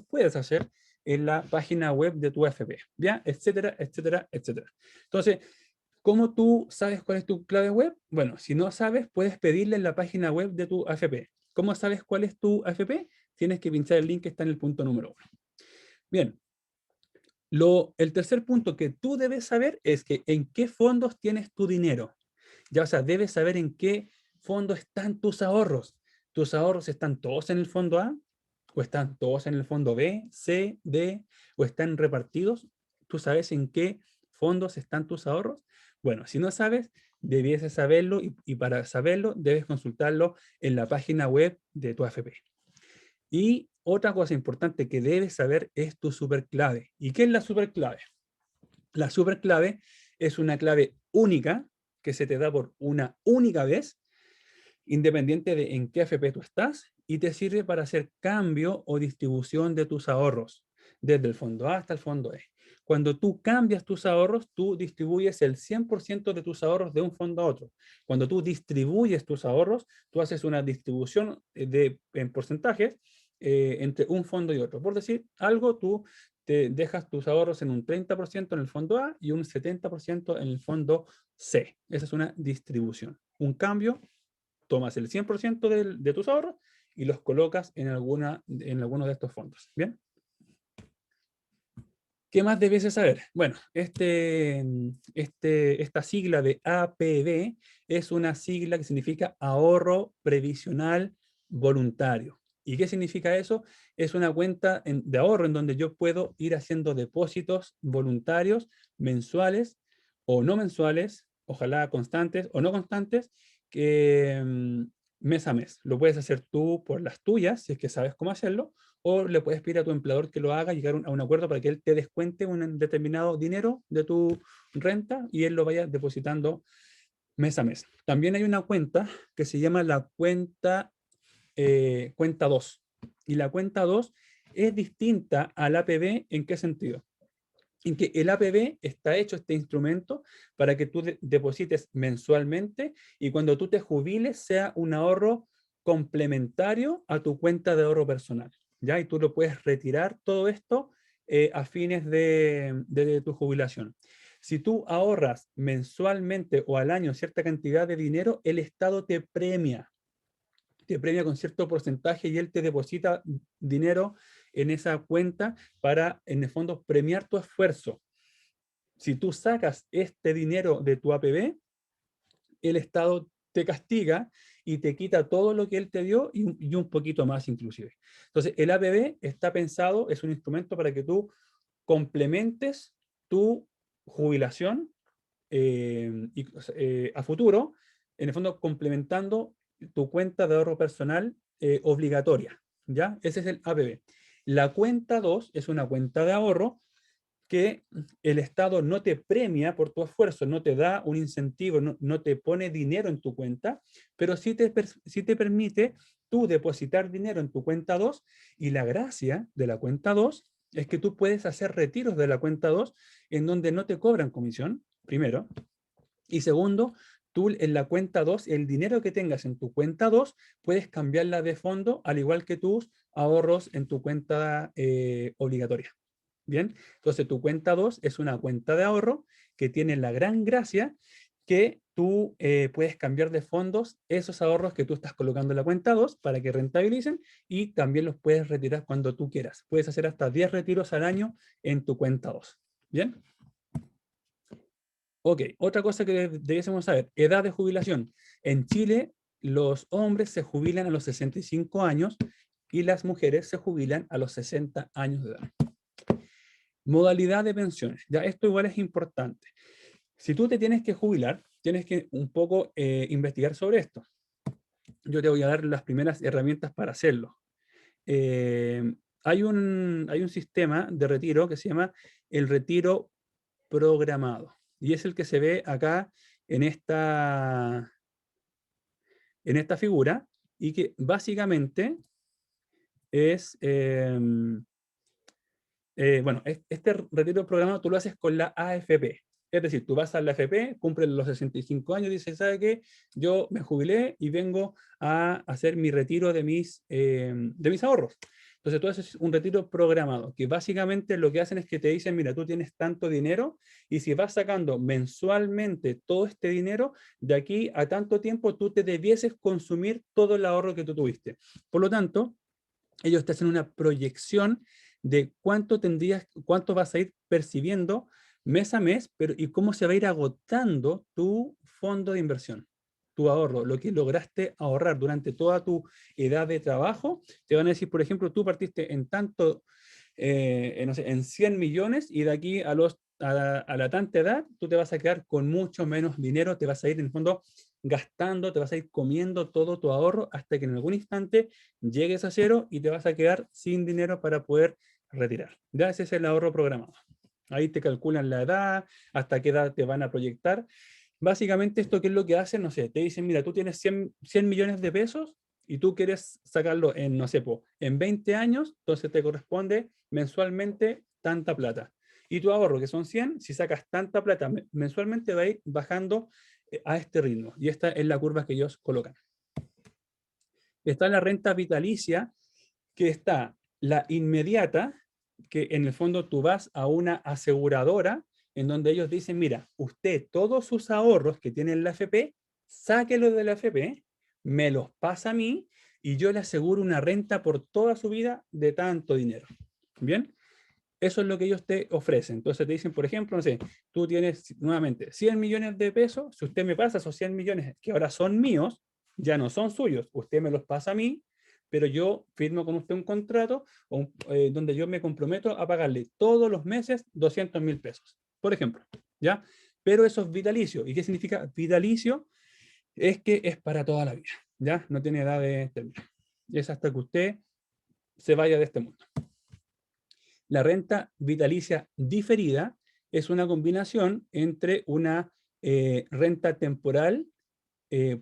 puedes hacer en la página web de tu AFP, ¿ya? Etcétera, etcétera, etcétera. Entonces, ¿cómo tú sabes cuál es tu clave web? Bueno, si no sabes, puedes pedirle en la página web de tu AFP. ¿Cómo sabes cuál es tu AFP? Tienes que pinchar el link que está en el punto número 1. Bien, el tercer punto que tú debes saber es que en qué fondos tienes tu dinero. Ya, o sea, debes saber en qué fondo están tus ahorros. ¿Tus ahorros están todos en el fondo A? ¿O están todos en el fondo B, C, D? ¿O están repartidos? ¿Tú sabes en qué fondos están tus ahorros? Bueno, si no sabes, debieses saberlo y para saberlo debes consultarlo en la página web de tu AFP. Y otra cosa importante que debes saber es tu superclave. ¿Y qué es la superclave? La superclave es una clave única que se te da por una única vez, independiente de en qué AFP tú estás, y te sirve para hacer cambio o distribución de tus ahorros, desde el fondo A hasta el fondo E. Cuando tú cambias tus ahorros, tú distribuyes el 100% de tus ahorros de un fondo a otro. Cuando tú distribuyes tus ahorros, tú haces una distribución en porcentajes entre un fondo y otro. Por decir algo, tú te dejas tus ahorros en un 30% en el fondo A y un 70% en el fondo C. Esa es una distribución. Un cambio, tomas el 100% de tus ahorros y los colocas en alguno de estos fondos. ¿Bien? ¿Qué más debes saber? Bueno, esta sigla de APB es una sigla que significa ahorro previsional voluntario. ¿Y qué significa eso? Es una cuenta de ahorro en donde yo puedo ir haciendo depósitos voluntarios mensuales o no mensuales, ojalá constantes o no constantes, que, mes a mes. Lo puedes hacer tú por las tuyas, si es que sabes cómo hacerlo, o le puedes pedir a tu empleador que lo haga, llegar a un acuerdo para que él te descuente un determinado dinero de tu renta y él lo vaya depositando mes a mes. También hay una cuenta que se llama la cuenta 2. Y la cuenta 2 es distinta al APB. ¿En qué sentido? en que el APB está hecho, este instrumento, para que tú deposites mensualmente y cuando tú te jubiles sea un ahorro complementario a tu cuenta de ahorro personal, ¿ya? Y tú lo puedes retirar todo esto a fines de tu jubilación. Si tú ahorras mensualmente o al año cierta cantidad de dinero, el Estado te premia con cierto porcentaje y él te deposita dinero en esa cuenta para, en el fondo, premiar tu esfuerzo. Si tú sacas este dinero de tu APB, el Estado te castiga y te quita todo lo que él te dio y un poquito más inclusive. Entonces, el APB está pensado, es un instrumento para que tú complementes tu jubilación a futuro, en el fondo complementando tu cuenta de ahorro personal obligatoria, ¿ya? Ese es el APB. La cuenta 2 es una cuenta de ahorro que el Estado no te premia por tu esfuerzo, no te da un incentivo, no te pone dinero en tu cuenta, pero sí te permite tú depositar dinero en tu cuenta 2 y la gracia de la cuenta 2 es que tú puedes hacer retiros de la cuenta 2 en donde no te cobran comisión, primero, y segundo, tú en la cuenta 2, el dinero que tengas en tu cuenta 2, puedes cambiarla de fondo, al igual que tus ahorros en tu cuenta obligatoria. Bien, entonces tu cuenta 2 es una cuenta de ahorro que tiene la gran gracia que tú puedes cambiar de fondos esos ahorros que tú estás colocando en la cuenta 2 para que rentabilicen y también los puedes retirar cuando tú quieras. Puedes hacer hasta 10 retiros al año en tu cuenta 2. Bien. Ok, otra cosa que debiésemos saber, edad de jubilación. En Chile, los hombres se jubilan a los 65 años y las mujeres se jubilan a los 60 años de edad. Modalidad de pensiones. Ya esto igual es importante. Si tú te tienes que jubilar, tienes que un poco investigar sobre esto. Yo te voy a dar las primeras herramientas para hacerlo. Hay un sistema de retiro que se llama el retiro programado. Y es el que se ve acá en esta figura y que básicamente es, bueno, este retiro programado tú lo haces con la AFP. Es decir, tú vas a la AFP, cumples los 65 años y dices, ¿sabe qué? Yo me jubilé y vengo a hacer mi retiro de mis ahorros. Entonces tú haces un retiro programado, que básicamente lo que hacen es que te dicen, mira, tú tienes tanto dinero y si vas sacando mensualmente todo este dinero, de aquí a tanto tiempo tú te debieses consumir todo el ahorro que tú tuviste. Por lo tanto, ellos te hacen una proyección de cuánto vas a ir percibiendo mes a mes, pero y cómo se va a ir agotando tu fondo de inversión, tu ahorro, lo que lograste ahorrar durante toda tu edad de trabajo. Te van a decir, por ejemplo, tú partiste en tanto, no sé, en 100 millones y de aquí a la tanta edad, tú te vas a quedar con mucho menos dinero, te vas a ir en el fondo gastando, te vas a ir comiendo todo tu ahorro hasta que en algún instante llegues a cero y te vas a quedar sin dinero para poder retirar. Ya ese es el ahorro programado. Ahí te calculan la edad, hasta qué edad te van a proyectar. Básicamente esto, ¿qué es lo que hacen? No sé, te dicen, mira, tú tienes 100 millones de pesos y tú quieres sacarlo en, no sé, en 20 años, entonces te corresponde mensualmente tanta plata. Y tu ahorro, que son 100, si sacas tanta plata mensualmente, va a ir bajando a este ritmo. Y esta es la curva que ellos colocan. Está la renta vitalicia, que está la inmediata, que en el fondo tú vas a una aseguradora en donde ellos dicen, mira, usted todos sus ahorros que tiene en la AFP, sáquelos de la AFP, me los pasa a mí y yo le aseguro una renta por toda su vida de tanto dinero. ¿Bien? Eso es lo que ellos te ofrecen. Entonces te dicen, por ejemplo, no sé, tú tienes nuevamente 100 millones de pesos, si usted me pasa esos 100 millones que ahora son míos, ya no son suyos, usted me los pasa a mí, pero yo firmo con usted un contrato donde yo me comprometo a pagarle todos los meses 200.000 pesos, por ejemplo, ¿ya? Pero eso es vitalicio. ¿Y qué significa vitalicio? Es que es para toda la vida, ¿ya? No tiene edad de término. Es hasta que usted se vaya de este mundo. La renta vitalicia diferida es una combinación entre una renta temporal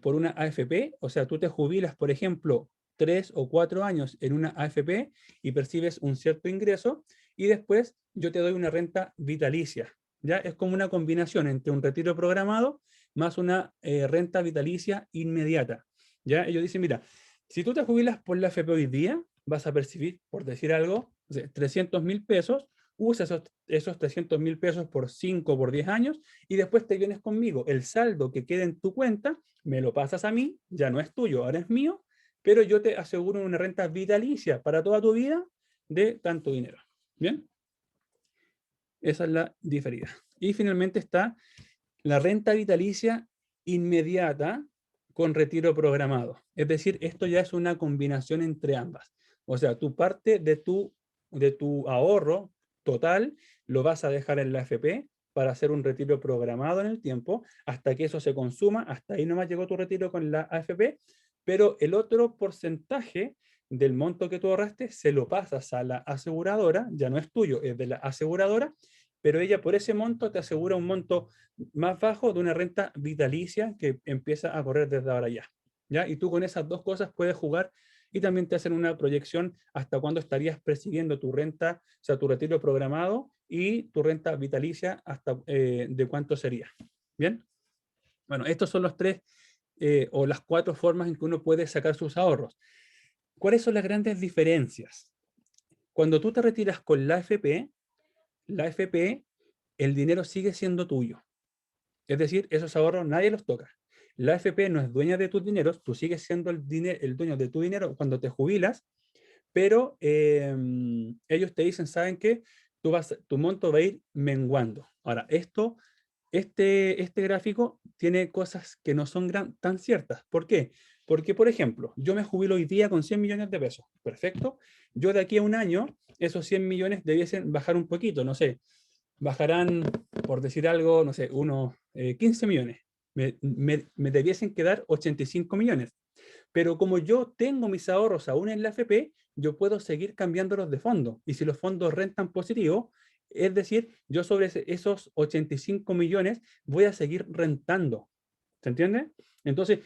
por una AFP, o sea, tú te jubilas, por ejemplo, 3 o 4 años en una AFP y percibes un cierto ingreso, y después yo te doy una renta vitalicia. ¿Ya? Es como una combinación entre un retiro programado más una renta vitalicia inmediata. ¿Ya? Ellos dicen, mira, si tú te jubilas por la AFP hoy día, vas a percibir, por decir algo, 300.000 pesos, usa esos 300.000 pesos por 5 por 10 años y después te vienes conmigo. El saldo que quede en tu cuenta, me lo pasas a mí, ya no es tuyo, ahora es mío, pero yo te aseguro una renta vitalicia para toda tu vida de tanto dinero. ¿Bien? Esa es la diferida. Y finalmente está la renta vitalicia inmediata con retiro programado. Es decir, esto ya es una combinación entre ambas. O sea, tu parte de tu ahorro total lo vas a dejar en la AFP para hacer un retiro programado en el tiempo, hasta que eso se consuma, hasta ahí nomás llegó tu retiro con la AFP, pero el otro porcentaje del monto que tú ahorraste se lo pasas a la aseguradora, ya no es tuyo, es de la aseguradora, pero ella por ese monto te asegura un monto más bajo de una renta vitalicia que empieza a correr desde ahora ya. ¿Ya? Y tú con esas dos cosas puedes jugar y también te hacen una proyección hasta cuándo estarías percibiendo tu renta, o sea, tu retiro programado y tu renta vitalicia hasta de cuánto sería. ¿Bien? Bueno, estos son los tres o las cuatro formas en que uno puede sacar sus ahorros. ¿Cuáles son las grandes diferencias? Cuando tú te retiras con la AFP, el dinero sigue siendo tuyo. Es decir, esos ahorros nadie los toca. La AFP no es dueña de tus dineros, tú sigues siendo el dueño de tu dinero cuando te jubilas, pero ellos te dicen, ¿saben qué? Tu monto va a ir menguando. Ahora, este gráfico tiene cosas que no son tan ciertas. ¿Por qué? Porque, por ejemplo, yo me jubilo hoy día con 100 millones de pesos. Perfecto. Yo de aquí a un año, esos 100 millones debiesen bajar un poquito, no sé, bajarán, por decir algo, no sé, unos 15 millones. Me debiesen quedar 85 millones. Pero como yo tengo mis ahorros aún en la AFP, yo puedo seguir cambiándolos de fondo. Y si los fondos rentan positivo, es decir, yo sobre esos 85 millones voy a seguir rentando. ¿Se entiende? Entonces,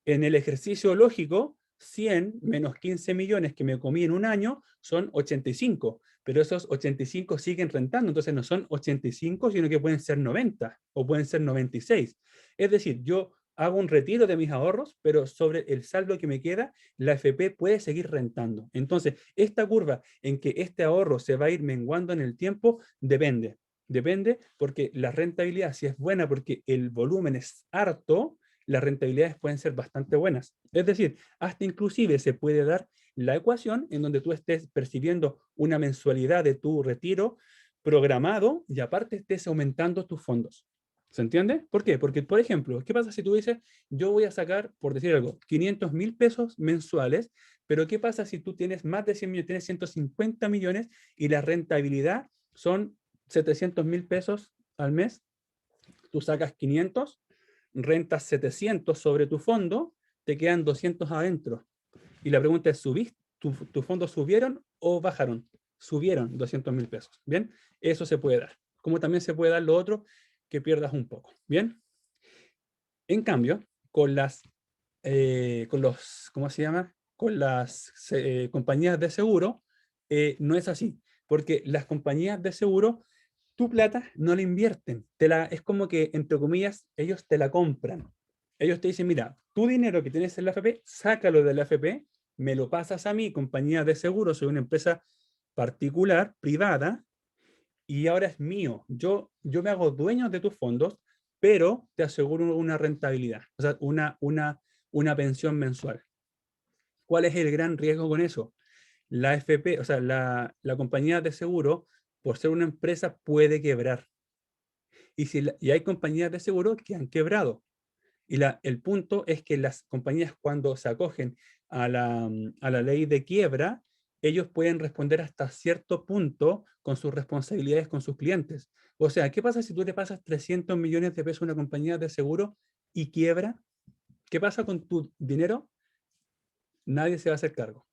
en el ejercicio lógico, 100 menos 15 millones que me comí en un año son 85, pero esos 85 siguen rentando, entonces no son 85, sino que pueden ser 90 o pueden ser 96. Es decir, yo hago un retiro de mis ahorros, pero sobre el saldo que me queda, la AFP puede seguir rentando. Entonces, esta curva en que este ahorro se va a ir menguando en el tiempo, depende. Depende porque la rentabilidad, si es buena porque el volumen es harto, las rentabilidades pueden ser bastante buenas. Es decir, hasta inclusive se puede dar la ecuación en donde tú estés percibiendo una mensualidad de tu retiro programado y aparte estés aumentando tus fondos. ¿Se entiende? ¿Por qué? Porque, por ejemplo, ¿qué pasa si tú dices, yo voy a sacar, por decir algo, 500.000 pesos mensuales, pero ¿qué pasa si tú tienes más de 100 millones, tienes 150 millones y la rentabilidad son 700.000 pesos al mes? Tú sacas 500, rentas 700 sobre tu fondo, te quedan 200 adentro. Y la pregunta es, ¿tus fondos subieron o bajaron? Subieron 200.000 pesos. ¿Bien? Eso se puede dar. Como también se puede dar lo otro, que pierdas un poco. ¿Bien? En cambio, con los, ¿cómo se llama? Con las compañías de seguro, no es así. Porque las compañías de seguro, tu plata no la invierten. Es como que, entre comillas, ellos te la compran. Ellos te dicen, mira, tu dinero que tienes en la AFP, sácalo de la AFP, me lo pasas a mí, compañía de seguro, soy una empresa particular, privada, y ahora es mío. Yo me hago dueño de tus fondos, pero te aseguro una rentabilidad, o sea, una pensión mensual. ¿Cuál es el gran riesgo con eso? La AFP, o sea, la compañía de seguro, por ser una empresa, puede quebrar. Y hay compañías de seguro que han quebrado. Y el punto es que las compañías cuando se acogen a la ley de quiebra, ellos pueden responder hasta cierto punto con sus responsabilidades con sus clientes. O sea, ¿qué pasa si tú le pasas 300 millones de pesos a una compañía de seguro y quiebra? ¿Qué pasa con tu dinero? Nadie se va a hacer cargo.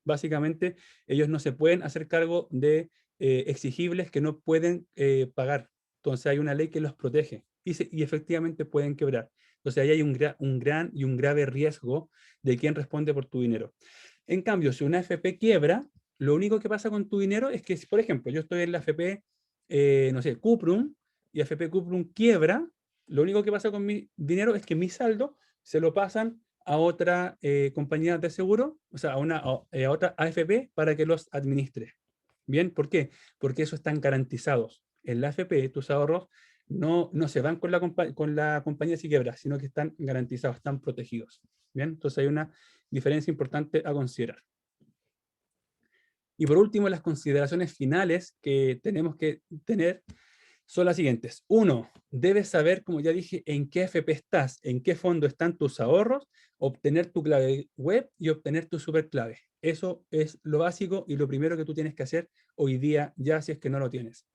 Básicamente, ellos no se pueden hacer cargo de exigibles que no pueden pagar. Entonces hay una ley que los protege y efectivamente pueden quebrar. Entonces ahí hay un gran y un grave riesgo de quién responde por tu dinero. En cambio, si una AFP quiebra, lo único que pasa con tu dinero es que, si, por ejemplo, yo estoy en la AFP, no sé, Cuprum, y AFP Cuprum quiebra, lo único que pasa con mi dinero es que mi saldo se lo pasan a otra compañía de seguro, o sea, a otra AFP para que los administre. ¿Bien? ¿Por qué? Porque eso están garantizados. En la AFP, tus ahorros no se van con la compañía si quiebra, sino que están garantizados, están protegidos. ¿Bien? Entonces hay una diferencia importante a considerar. Y por último, las consideraciones finales que tenemos que tener son las siguientes. Uno, debes saber, como ya dije, en qué AFP estás, en qué fondo están tus ahorros, obtener tu clave web y obtener tu superclave. Eso es lo básico y lo primero que tú tienes que hacer hoy día, ya si es que no lo tienes.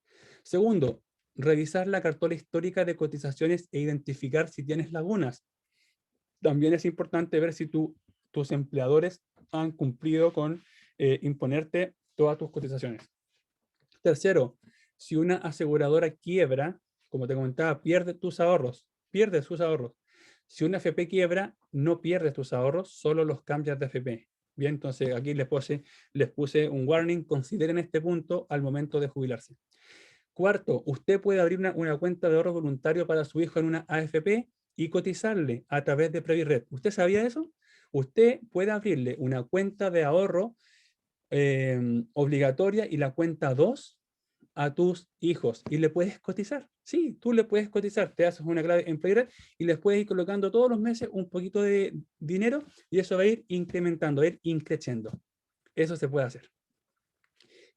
Segundo, revisar la cartola histórica de cotizaciones e identificar si tienes lagunas. También es importante ver si tus empleadores han cumplido con imponerte todas tus cotizaciones. Tercero, si una aseguradora quiebra, como te comentaba, pierde tus ahorros, pierde sus ahorros. Si una AFP quiebra, no pierdes tus ahorros, solo los cambias de AFP. Bien, entonces aquí les puse un warning, consideren este punto al momento de jubilarse. Cuarto, usted puede abrir una cuenta de ahorro voluntario para su hijo en una AFP y cotizarle a través de Previred. ¿Usted sabía eso? Usted puede abrirle una cuenta de ahorro obligatoria y la cuenta 2 a tus hijos y le puedes cotizar. Sí, tú le puedes cotizar, te haces una clave en Previred y les puedes ir colocando todos los meses un poquito de dinero y eso va a ir incrementando, va a ir increciendo. Eso se puede hacer.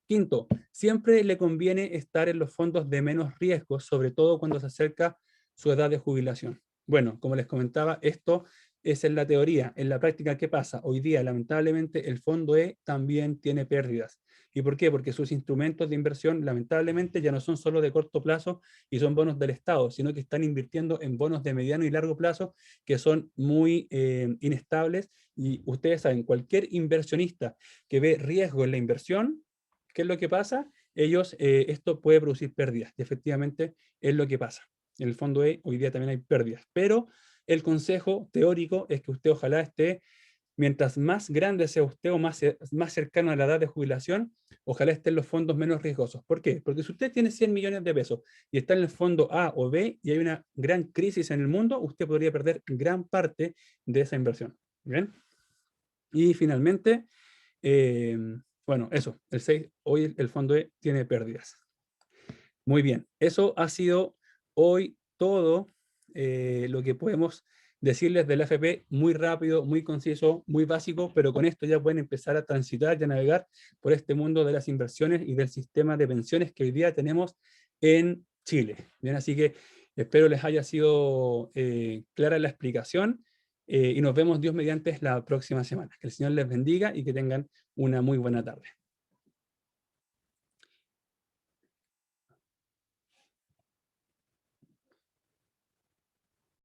Quinto, siempre le conviene estar en los fondos de menos riesgo, sobre todo cuando se acerca su edad de jubilación. Bueno, como les comentaba, esto es en la teoría. En la práctica, ¿qué pasa? Hoy día, lamentablemente, el fondo E también tiene pérdidas. ¿Y por qué? Porque sus instrumentos de inversión, lamentablemente, ya no son solo de corto plazo y son bonos del Estado, sino que están invirtiendo en bonos de mediano y largo plazo que son muy inestables. Y ustedes saben, cualquier inversionista que ve riesgo en la inversión, ¿qué es lo que pasa? Esto puede producir pérdidas, y efectivamente es lo que pasa. En el fondo hoy día también hay pérdidas, pero el consejo teórico es que usted ojalá esté, mientras más grande sea usted o más cercano a la edad de jubilación, ojalá esté en los fondos menos riesgosos. ¿Por qué? Porque si usted tiene 100 millones de pesos y está en el fondo A o B y hay una gran crisis en el mundo, usted podría perder gran parte de esa inversión. ¿Bien? Y finalmente, eh, bueno, eso, el 6, hoy el fondo E tiene pérdidas. Muy bien, eso ha sido hoy todo lo que podemos decirles del AFP, muy rápido, muy conciso, muy básico, pero con esto ya pueden empezar a transitar y a navegar por este mundo de las inversiones y del sistema de pensiones que hoy día tenemos en Chile. Bien, así que espero les haya sido clara la explicación y nos vemos Dios mediante la próxima semana. Que el Señor les bendiga y que tengan una muy buena tarde.